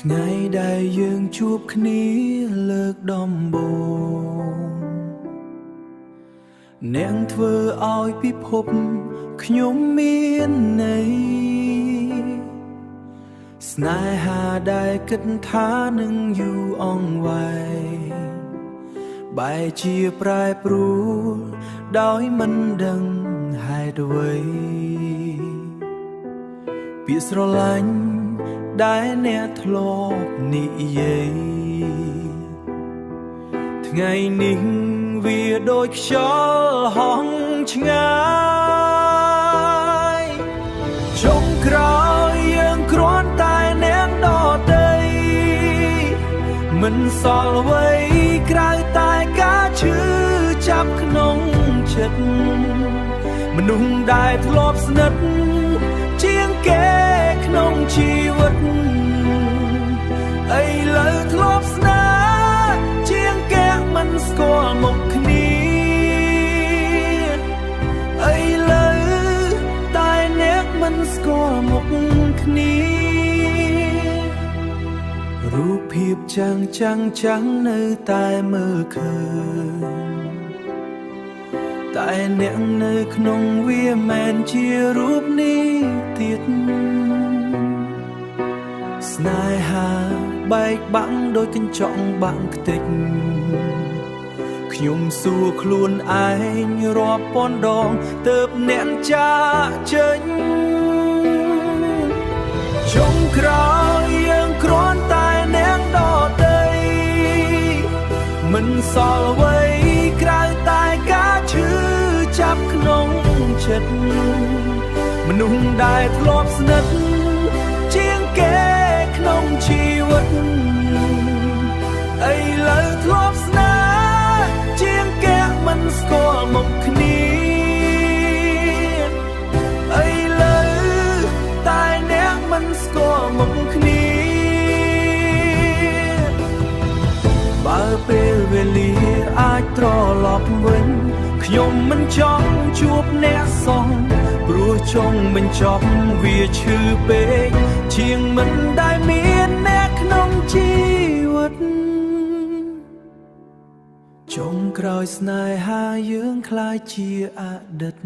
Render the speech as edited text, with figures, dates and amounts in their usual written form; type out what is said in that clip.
ថ្ងៃដែលយើងជួបគ្នាលើកដំបូងអ្នកធ្វើឲ្យពិភពខ្ញុំមានន័យស្នេហាដែលគិតថានឹងយូរអង្វែងបែរជាប្រែប្រួលដោយមិនដឹងហេតុអ្វីពាក្យស្រឡាញ់ដែលអ្នកធ្លាប់និយាយថ្ងៃនេះវាដូចខ្យល់ហោះឆ្ងាយចុងក្រោយយើងគ្រាន់តែអ្នកដទៃមិនសល់អ្វីក្រៅតែការឈឺចាប់ក្នុងចិត្តមនុស្សដែលធ្លាប់ស្និទ្ធជាងគេក្នុងជីវិតឥឡូវធ្លាប់ស្នេហ៍ជាងគេមិនស្គាល់មុខគ្នាឥឡូវតែអ្នកមិនស្គាល់មុខគ្នារូបភាពចាំងនៅតែមើលឃើញតែអ្នកនៅក្នុងវាមិនជារូបនេះទៀតស្នេហាបែកបាក់ដោយកញ្ចក់បាក់ខ្ទេចខ្ញុំសួរខ្លួនឯងរាប់ពាន់ដងទើបអ្នកចាកចេញចុងក្រោយយើងគ្រាន់តែអ្នកដទៃមិនសល់អ្វីក្រៅតែការឈឺចាប់ក្នុងចិត្តមនុស្សដែលធ្លាប់ស្និទ្ធជាងគេក្នុងជីវិតឥឡូវធ្លាប់ស្នេហ៍ជាងគេមិនស្គាល់មុខគ្នាឥឡូវតែអ្នកមិនស្គាល់មុខគ្នាបើពេលវេលាអាចត្រឡប់វិញខ្ញុំមិនចង់ជួបអ្នកសោះព្រោះចង់បញ្ចប់វាឈឺពេកជាងមិនដែលមានអ្នកក្នុងជីវិតចុងក្រោយស្នេហាយើងคล้ายជាអតីត